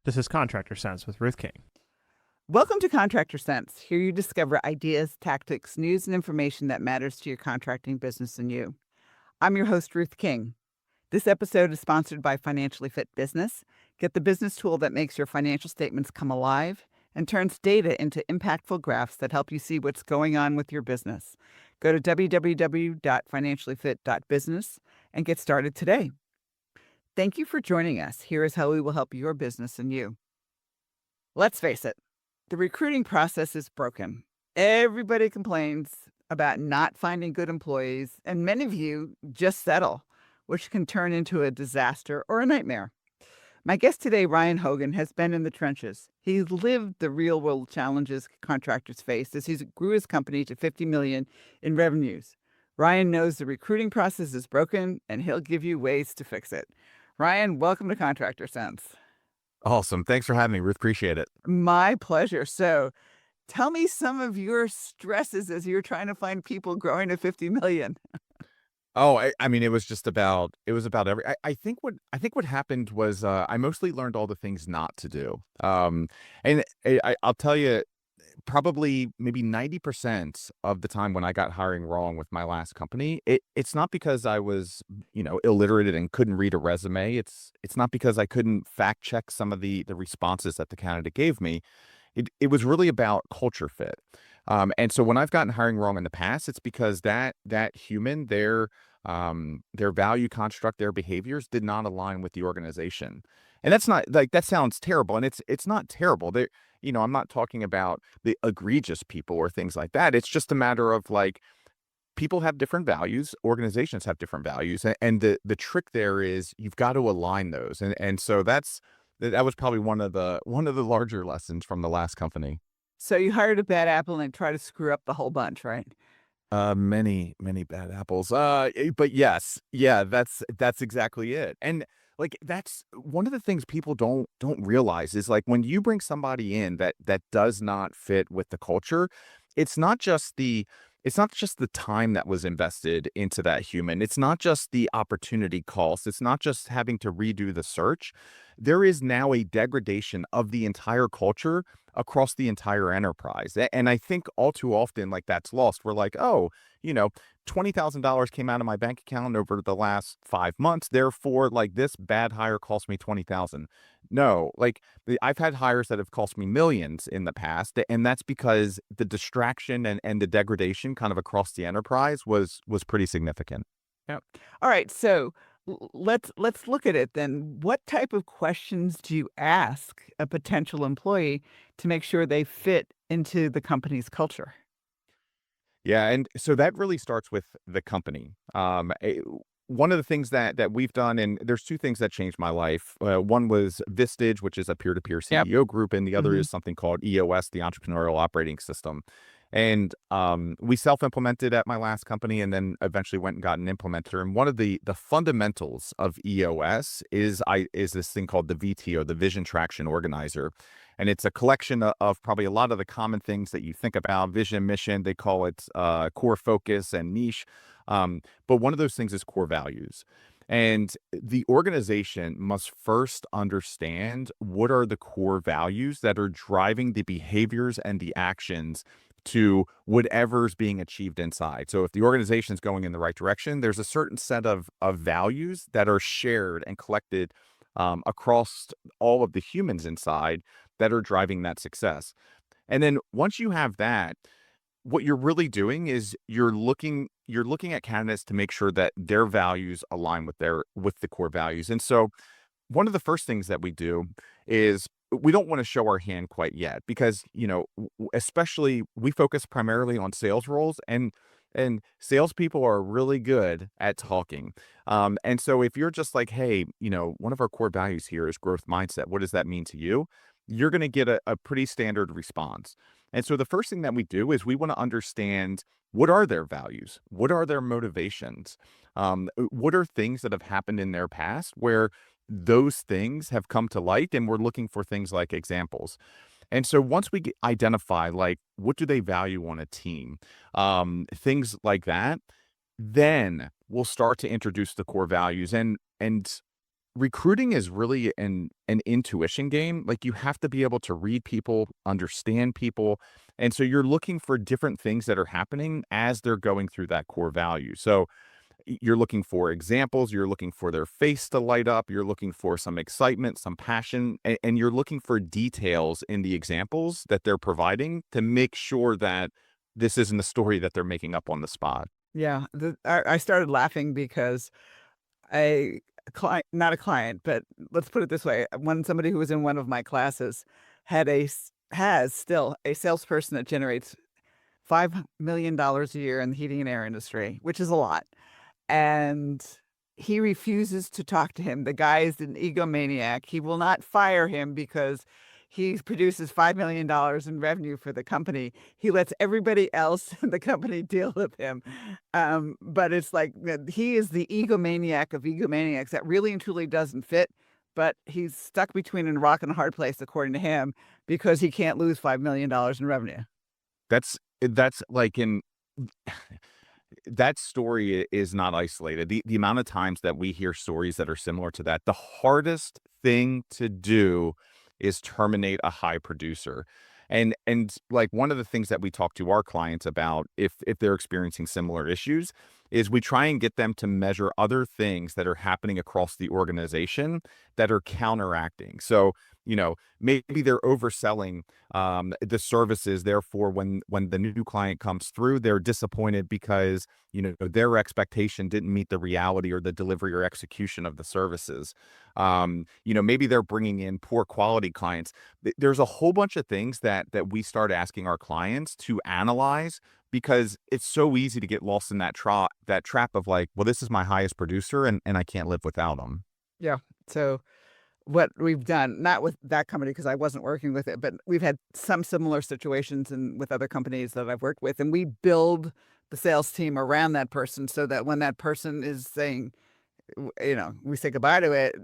This is Contractor Sense with Ruth King. Welcome to Contractor Sense. Here you discover ideas, tactics, news, and information that matters to your contracting business and you. I'm your host, Ruth King. This episode is sponsored by Financially Fit Business. Get the business tool that makes your financial statements come alive and turns data into impactful graphs that help you see what's going on with your business. Go to www.financiallyfit.business and get started today. Thank you for joining us. Here is how we will help your business and you. Let's face it. The recruiting process is broken. Everybody complains about not finding good employees, and many of you just settle, which can turn into a disaster or a nightmare. My guest today, Ryan Hogan, has been in the trenches. He's lived the real-world challenges contractors face as he grew his company to $50 million in revenues. Ryan knows the recruiting process is broken, and he'll give you ways to fix it. Ryan, welcome to Contractor Sense. Awesome. Thanks for having me, Ruth. Appreciate it. My pleasure. So tell me some of your stresses as you're trying to find people growing to 50 million. Oh, I mean, it was about I think what happened was, I mostly learned all the things not to do. And I'll tell you, probably maybe 90% of the time when I got hiring wrong with my last company, it's not because I was, illiterate and couldn't read a resume. It's not because I couldn't fact check some of the responses that the candidate gave me. It was really about culture fit. And so when I've gotten hiring wrong in the past, it's because that human, their value construct, their behaviors did not align with the organization. And that's not like, that sounds terrible. And it's not terrible. I'm not talking about the egregious people or things like that. It's just a matter of like, people have different values, organizations have different values. And the trick there is you've got to align those. And so that was probably one of the larger lessons from the last company. So you hired a bad apple and try to screw up the whole bunch, right? Many bad apples. But yes, yeah, that's exactly it. And like, that's one of the things people don't realize is like when you bring somebody in that does not fit with the culture, it's not just the it's not just the time that was invested into that human. It's not just the opportunity cost. It's not just having to redo the search. There is now a degradation of the entire culture across the entire enterprise. And I think all too often, like, that's lost. We're like, oh, $20,000 came out of my bank account over the last 5 months. Therefore, like, this bad hire cost me 20,000. No, like, I've had hires that have cost me millions in the past, and that's because the distraction and the degradation kind of across the enterprise was pretty significant. Yep. All right. So let's look at it then. What type of questions do you ask a potential employee to make sure they fit into the company's culture? Yeah, and so that really starts with the company. One of the things that we've done, and there's two things that changed my life. One was Vistage, which is a peer-to-peer Yep. CEO group, and the other Hmm. is something called EOS, the Entrepreneurial Operating System. And we self-implemented at my last company, and then eventually went and got an implementer. And one of the fundamentals of EOS is this thing called the VT, or the Vision Traction Organizer. And it's a collection of probably a lot of the common things that you think about: vision, mission. They call it core focus and niche. But one of those things is core values. And the organization must first understand what are the core values that are driving the behaviors and the actions to whatever's being achieved inside. So if the organization is going in the right direction, there's a certain set of values that are shared and collected across all of the humans inside that are driving that success. And then once you have that, what you're really doing is you're looking at candidates to make sure that their values align with the core values. And so one of the first things that we do is we don't want to show our hand quite yet, because especially, we focus primarily on sales roles, and salespeople are really good at talking. And so if you're just like, hey, one of our core values here is growth mindset, what does that mean to you? You're going to get a pretty standard response. And so the first thing that we do is we want to understand, what are their values? What are their motivations? What are things that have happened in their past where those things have come to light, and we're looking for things like examples. And so once we identify, like, what do they value on a team, things like that, then we'll start to introduce the core values. And recruiting is really an intuition game. Like, you have to be able to read people, understand people. And so you're looking for different things that are happening as they're going through that core value. So you're looking for examples, you're looking for their face to light up, you're looking for some excitement, some passion, and you're looking for details in the examples that they're providing to make sure that this isn't a story that they're making up on the spot. Yeah, I started laughing because a client, not a client, but let's put it this way: when somebody who was in one of my classes has still a salesperson that generates $5 million a year in the heating and air industry, which is a lot, and he refuses to talk to him. The guy is an egomaniac. He will not fire him because he produces $5 million in revenue for the company. He lets everybody else in the company deal with him. But it's like he is the egomaniac of egomaniacs. That really and truly doesn't fit. But he's stuck between a rock and a hard place, according to him, because he can't lose $5 million in revenue. That's like in that story is not isolated. The amount of times that we hear stories that are similar to that, the hardest thing to do is terminate a high producer. And like, one of the things that we talk to our clients about, if they're experiencing similar issues, is we try and get them to measure other things that are happening across the organization that are counteracting. So, maybe they're overselling the services. Therefore, when the new client comes through, they're disappointed because, their expectation didn't meet the reality or the delivery or execution of the services. Maybe they're bringing in poor quality clients. There's a whole bunch of things that we start asking our clients to analyze, because it's so easy to get lost in that trap of like, well, this is my highest producer and I can't live without them. Yeah. So what we've done, not with that company because I wasn't working with it, but we've had some similar situations with other companies that I've worked with, and we build the sales team around that person so that when that person is saying, we say goodbye to it,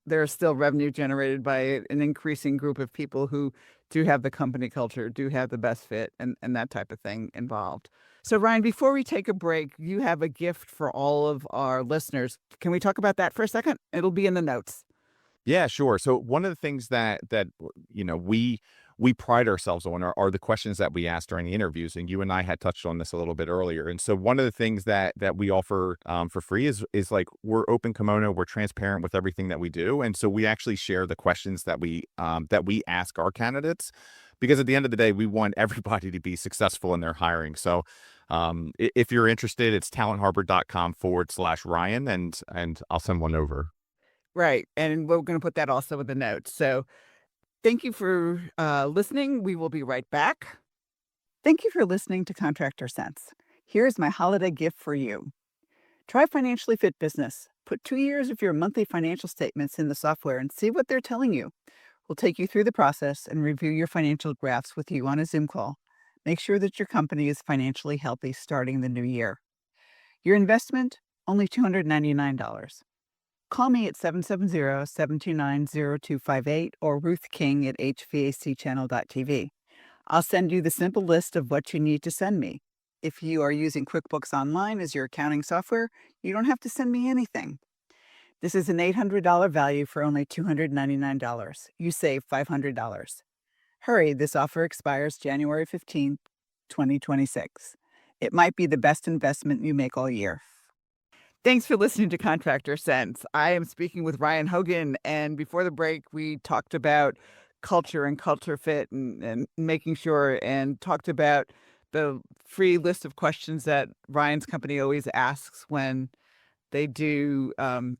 there's still revenue generated by an increasing group of people who do have the company culture, do have the best fit, and that type of thing involved. So, Ryan, before we take a break, you have a gift for all of our listeners. Can we talk about that for a second? It'll be in the notes. Yeah, sure. So one of the things that we pride ourselves on are the questions that we ask during the interviews, and you and I had touched on this a little bit earlier. And so one of the things that we offer for free is like, we're open kimono, we're transparent with everything that we do, and so we actually share the questions that we ask our candidates, because at the end of the day, we want everybody to be successful in their hiring. So if you're interested, it's talentharbor.com/Ryan, and I'll send one over. Right. And we're going to put that also in the notes. So thank you for listening. We will be right back. Thank you for listening to Contractor Sense. Here's my holiday gift for you. Try Financially Fit Business. Put 2 years of your monthly financial statements in the software and see what they're telling you. We'll take you through the process and review your financial graphs with you on a Zoom call. Make sure that your company is financially healthy starting the new year. Your investment, only $299. Call me at 770-729-0258 or Ruth King at hvacchannel.tv. I'll send you the simple list of what you need to send me. If you are using QuickBooks Online as your accounting software, you don't have to send me anything. This is an $800 value for only $299. You save $500. Hurry, this offer expires January 15th, 2026. It might be the best investment you make all year. Thanks for listening to Contractor Sense. I am speaking with Ryan Hogan, and before the break, we talked about culture and culture fit and making sure, and talked about the free list of questions that Ryan's company always asks when they do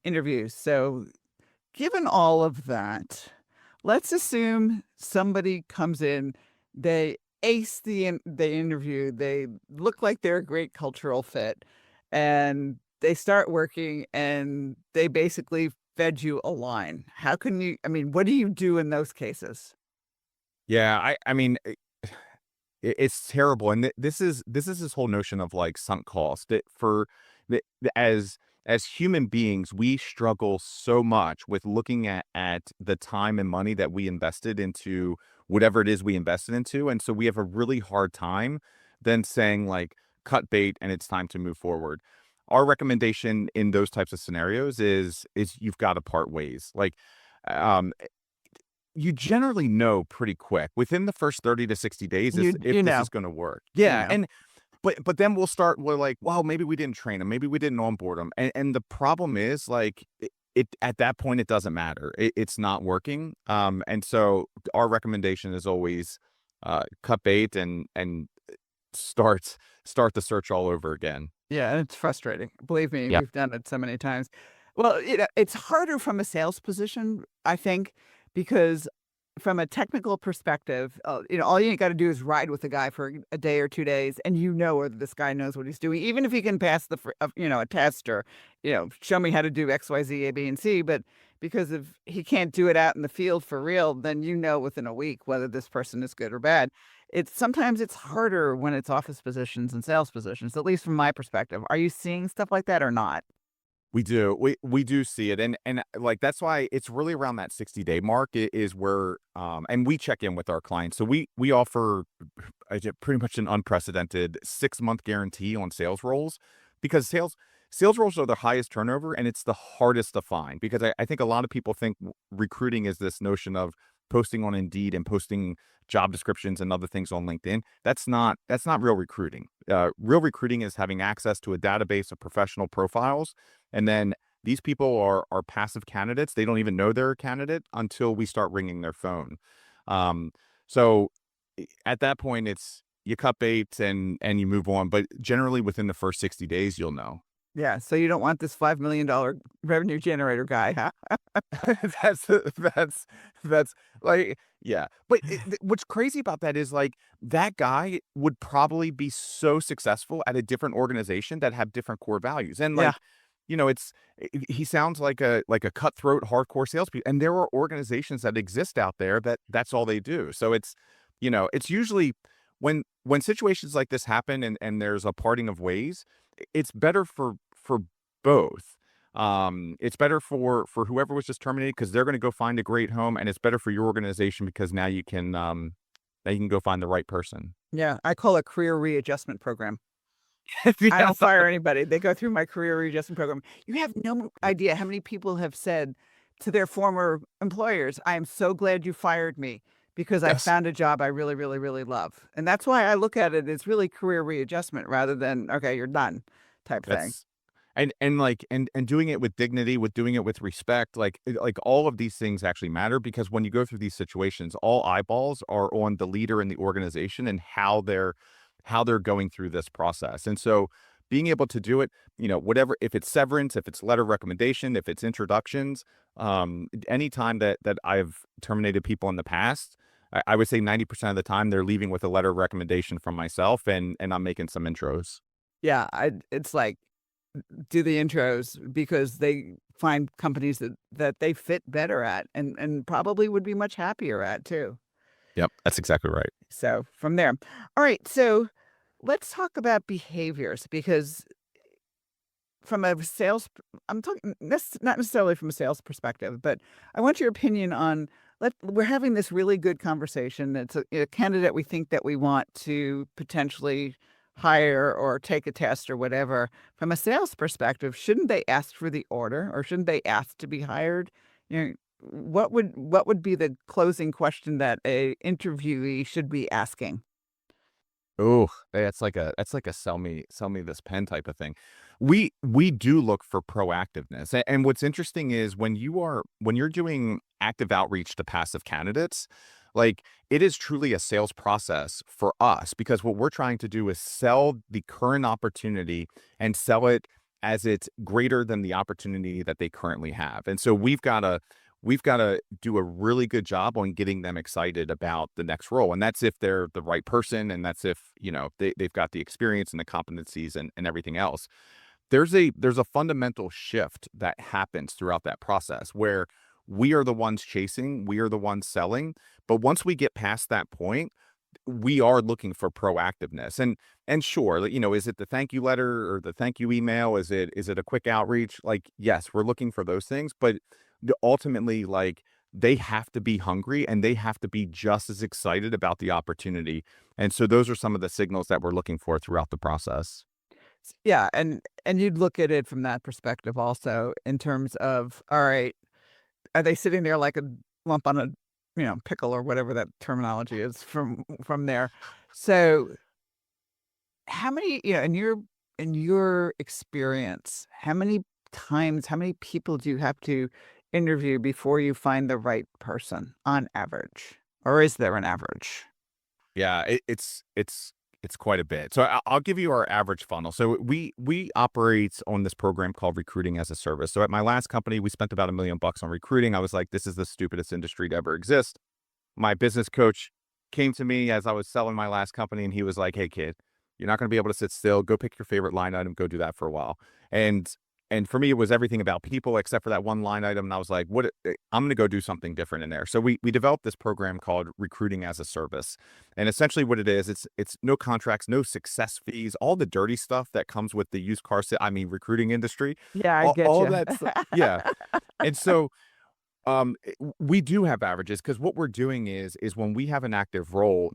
interviews. So given all of that, let's assume somebody comes in, they ace the interview, they look like they're a great cultural fit, and they start working and they basically fed you a line. How can you, what do you do in those cases? Yeah, I mean, it's terrible, and this is this whole notion of like sunk cost. That as human beings, we struggle so much with looking at the time and money that we invested into whatever it is we invested into, and so we have a really hard time then saying like, cut bait and it's time to move forward. our recommendation in those types of scenarios is you've got to part ways. Like, um, you generally know pretty quick within the first 30 to 60 days if You this know, is going to work. you Yeah, know. and but then we're like, well, maybe we didn't train them, maybe we didn't onboard them, and the problem is like it at that point it doesn't matter. It's not working. And so our recommendation is always cut bait and start the search all over again. Yeah, and it's frustrating. Believe me, Yeah. we've done it so many times. Well, it's harder from a sales position, I think, because from a technical perspective, all you got to do is ride with the guy for a day or 2 days, and you know whether this guy knows what he's doing, even if he can pass a test or, show me how to do X, Y, Z, A, B, and C. But because if he can't do it out in the field for real, then you know within a week whether this person is good or bad. Sometimes it's harder when it's office positions and sales positions, at least from my perspective. Are you seeing stuff like that or not? We do. We do see it, and like that's why it's really around that 60-day mark is where and we check in with our clients. So we offer pretty much an unprecedented 6-month guarantee on sales roles because sales roles are the highest turnover and it's the hardest to find because I think a lot of people think recruiting is this notion of posting on Indeed and posting job descriptions and other things on LinkedIn. That's not real recruiting. Real recruiting is having access to a database of professional profiles, and then these people are passive candidates. They don't even know they're a candidate until we start ringing their phone. Um, so at that point, it's you cut bait and you move on. But generally, within the first 60 days, you'll know. Yeah, so you don't want this $5 million revenue generator guy, huh? That's like, yeah. But what's crazy about that is like that guy would probably be so successful at a different organization that have different core values. And Yeah. like, he sounds like a cutthroat hardcore salespeople. And there are organizations that exist out there that's all they do. So it's usually when situations like this happen and there's a parting of ways, it's better for both. It's better for whoever was just terminated because they're going to go find a great home, and it's better for your organization because now you can go find the right person. Yeah, I call it career readjustment program. I Yeah. don't fire anybody. They go through my career readjustment program. You have no idea how many people have said to their former employers, "I am so glad you fired me because I Yes. found a job I really, really, really love." And that's why I look at it as really career readjustment rather than, "Okay, you're done," type thing. That's and like and doing it with dignity, with doing it with respect, like all of these things actually matter because when you go through these situations, all eyeballs are on the leader in the organization and how they're going through this process. And so being able to do it, whatever, if it's severance, if it's letter of recommendation, if it's introductions, anytime that I've terminated people in the past, I would say 90% of the time they're leaving with a letter of recommendation from myself and I'm making some intros. Yeah, it's like do the intros because they find companies that they fit better at and probably would be much happier at too. Yep, that's exactly right. So from there. All right, so let's talk about behaviors because from a sales I'm talking not necessarily from a sales perspective, but I want your opinion on we're having this really good conversation. It's a candidate we think that we want to potentially hire or take a test or whatever. From a sales perspective, shouldn't they ask for the order or shouldn't they ask to be hired? You know, what would be the closing question that a interviewee should be asking? Oh, that's like a sell me this pen type of thing. We do look for proactiveness. And what's interesting is when you're doing active outreach to passive candidates, like it is truly a sales process for us because what we're trying to do is sell the current opportunity and sell it as it's greater than the opportunity that they currently have. And so we've got to do a really good job on getting them excited about the next role. And that's if they're the right person. And that's if, they've got the experience and the competencies and everything else. There's a fundamental shift that happens throughout that process where we are the ones chasing, we are the ones selling. But once we get past that point, we are looking for proactiveness. And sure, like, is it the thank you letter or the thank you email? Is it a quick outreach? Like, yes, we're looking for those things, but ultimately, like they have to be hungry and they have to be just as excited about the opportunity. And so those are some of the signals that we're looking for throughout the process. Yeah, and you'd look at it from that perspective also in terms of, all right, are they sitting there like a lump on a, pickle or whatever that terminology is from there. So how many, in your experience, how many people do you have to interview before you find the right person on average? Or is there an average? Yeah, it's quite a bit. So I'll give you our average funnel. So we operate on this program called Recruiting as a Service. So at my last company, we spent about $1 million on recruiting. I was like, this is the stupidest industry to ever exist. My business coach came to me as I was selling my last company, and he was like, "Hey, kid, you're not going to be able to sit still. Go pick your favorite line item. Go do that for a while." And and for me, it was everything about people except for that one line item. And I was like, I'm going to go do something different in there. So we developed this program called Recruiting as a Service, and essentially what it is, it's no contracts, no success fees, all the dirty stuff that comes with the used car, recruiting industry, Yeah, I get all you. that stuff. Yeah, and so we do have averages because what we're doing is when we have an active role,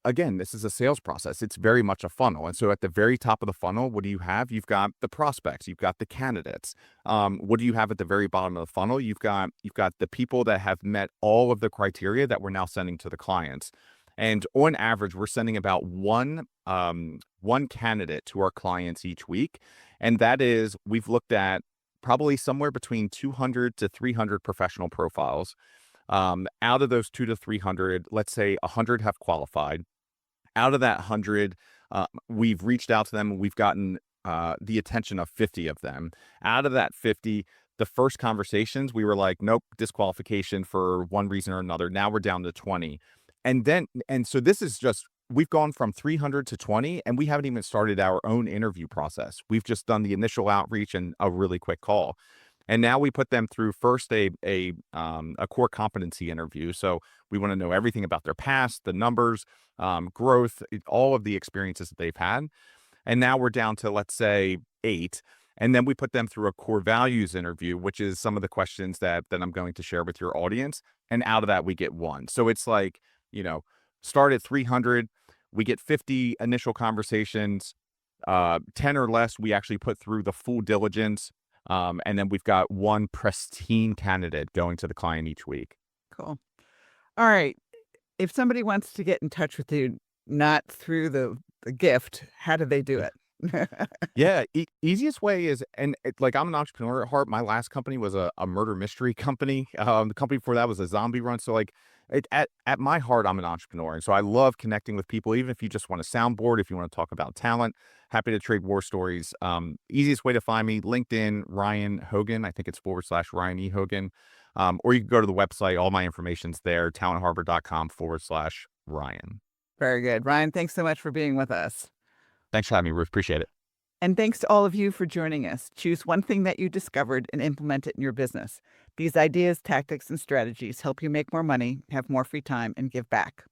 again, this is a sales process. It's very much a funnel. And so at the very top of the funnel, what do you have? You've got the prospects, you've got the candidates. What do you have at the very bottom of the funnel? You've got the people that have met all of the criteria that we're now sending to the clients. And on average, we're sending about one candidate to our clients each week. And that is, we've looked at probably somewhere between 200 to 300 professional profiles. Out of those 2 to 300, let's say 100 have qualified. Out of that 100, we've reached out to them and we've gotten the attention of 50 of them. Out of that 50, the first conversations, we were like, nope, disqualification for one reason or another. Now we're down to 20. And so this is just, we've gone from 300 to 20, and we haven't even started our own interview process. We've just done the initial outreach and a really quick call. And now we put them through first a core competency interview. So we want to know everything about their past, the numbers, growth, all of the experiences that they've had. And now we're down to, let's say, 8. And then we put them through a core values interview, which is some of the questions that I'm going to share with your audience. And out of that, we get 1. So it's like, start at 300, we get 50 initial conversations, 10 or less, we actually put through the full diligence. And then we've got 1 pristine candidate going to the client each week. Cool. All right. If somebody wants to get in touch with you, not through the gift, how do they do it? Yeah, easiest way is, and like, I'm an entrepreneur at heart. My last company was a murder mystery company. The company before that was a zombie run. So like, at my heart, I'm an entrepreneur, and so I love connecting with people. Even if you just want a soundboard, if you want to talk about talent, happy to trade war stories. Easiest way to find me: LinkedIn, Ryan Hogan. I think it's / Ryan E. Hogan. Or you can go to the website. All my information's there. talentharbor.com / Ryan. Very good. Ryan, thanks so much for being with us. Thanks for having me, Ruth. Appreciate it. And thanks to all of you for joining us. Choose one thing that you discovered and implement it in your business. These ideas, tactics, and strategies help you make more money, have more free time, and give back.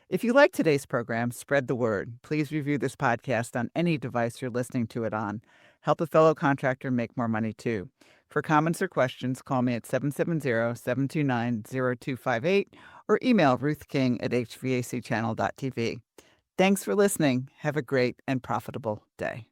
If you like today's program, spread the word. Please review this podcast on any device you're listening to it on. Help a fellow contractor make more money too. For comments or questions, call me at 770-729-0258 or email Ruth King at hvacchannel.tv. Thanks for listening. Have a great and profitable day.